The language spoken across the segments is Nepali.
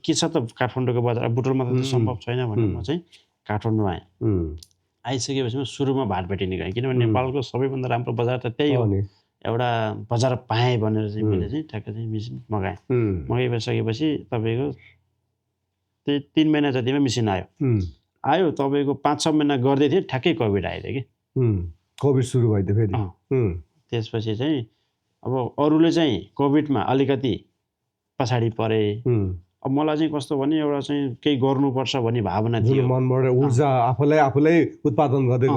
के छ त काठमाडौँको बजार बुटोलमा त सम्भव छैन भनेर म चाहिँ काठमाडौँ आएँ। आइसकेपछि म सुरुमा भाटभेटिनी गएँ किनभने नेपालको सबैभन्दा राम्रो बजार त त्यही हो। एउटा बजार पाएँ भनेर चाहिँ मैले चाहिँ ठ्याक्कै चाहिँ मेसिन मगाएँ। मगाइसकेपछि तपाईँको त्यही 3 महिना जतिमा मेसिन आयो तपाईँको 5-6 महिना गर्दै थिएँ ठ्याक्कै कोभिड आइदियो कि। कोभिड सुरु भइदियो फेरि। त्यसपछि चाहिँ अब अरूले चाहिँ कोभिडमा अलिकति पछाडि परे। अब मलाई चाहिँ कस्तो भने एउटा चाहिँ केही गर्नुपर्छ भन्ने भावना थियो। मनबाट ऊर्जा आफूलाई उत्पादन गर्दै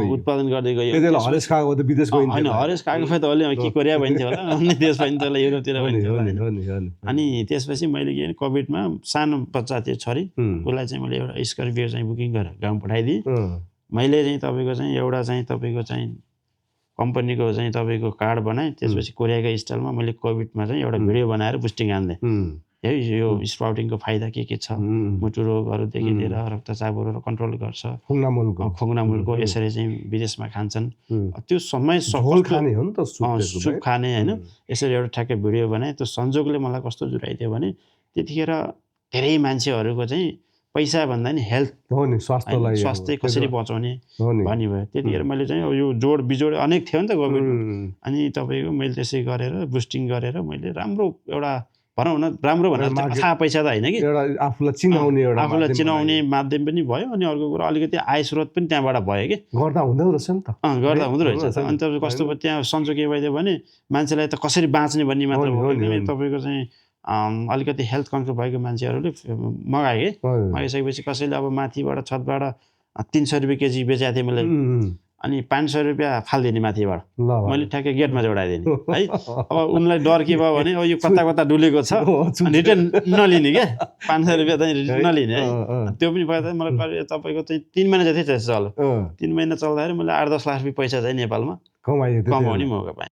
गयो। त्यतिबेला हरेस खाएको त विदेश गइन्थ्यो। हैन हरेस खाएको भए त अलि के कोरिया भइन्थ्यो होला, अन्य देश भइन्थ्यो होला, युरोपतिर भइन्थ्यो होला। अनि त्यसपछि मैले के कोभिडमा सानो बच्चा थियो छोरी, उसलाई चाहिँ मैले एउटा स्कर्पियो चाहिँ बुकिङ गरेर गाउँ पठाइदिएँ। मैले चाहिँ तपाईँको चाहिँ एउटा चाहिँ तपाईँको चाहिँ कम्पनीको चाहिँ तपाईँको कार्ड बनाएँ। त्यसपछि कोरियाको स्टाइलमा मैले कोभिडमा चाहिँ एउटा भिडियो बनाएर बुस्टिङ हान्देँ। है यो स्प्राउटिङको फाइदा के छ, मुटु रोगहरूदेखि लिएर रक्तचापहरू कन्ट्रोल गर्छ, खुङ्नामुलको यसरी चाहिँ विदेशमा खान्छन्, त्यो समय झोल खाने हो नि त, सुप खाने होइन, यसरी एउटा ठ्याक्कै भिडियो बनाएँ। त्यो संजोगले मलाई कस्तो जुराइदियो भने त्यतिखेर धेरै मान्छेहरूको चाहिँ पैसा भन्दा नि हेल्थ हो नि, स्वास्थ्य कसरी बचाउने भन्ने भयो। त्यतिखेर मैले चाहिँ यो जोड बिजोड अनेक थियो नि त कोभिडमा। अनि तपाईँको मैले त्यसै गरेर बुस्टिङ गरेर मैले राम्रो एउटा भनौँ न राम्रो भनेर थाहा पैसा त होइन कि, आफूलाई चिनाउने माध्यम पनि भयो। अनि अर्को कुरा अलिकति आय स्रोत पनि त्यहाँबाट भयो कि, गर्दा हुँदो रहेछ नि त। गर्दा हुँदो रहेछ। अनि तपाईँ कस्तो भयो त्यहाँ सन्चो के भइदियो भने मान्छेलाई त कसरी बाँच्ने भन्ने मात्र भयो। तपाईँको चाहिँ अलिकति हेल्थ कन्ट्रोल भएको मान्छेहरूले मगाए कि, मगाइसकेपछि कसैले अब माथिबाट छतबाट 300 रुपियाँ केजी बेचेको थिएँ मैले, अनि 500 रुपियाँ फालिदिने माथिबाट मैले ठ्याक्कै गेटमा जोडाइदिने है। अब उनलाई डर के भयो भने अब यो कता कता डुलेको छ, रिटर्न नलिने क्या, 500 रुपियाँ चाहिँ रिटर्न नलिने है। त्यो पनि भयो त मलाई तपाईँको चाहिँ 3 महिना जति चल्यो। 3 महिना चल्दाखेरि मैले 8-10 लाख रुपियाँ पैसा चाहिँ नेपालमा कमाउने मौका पाएँ।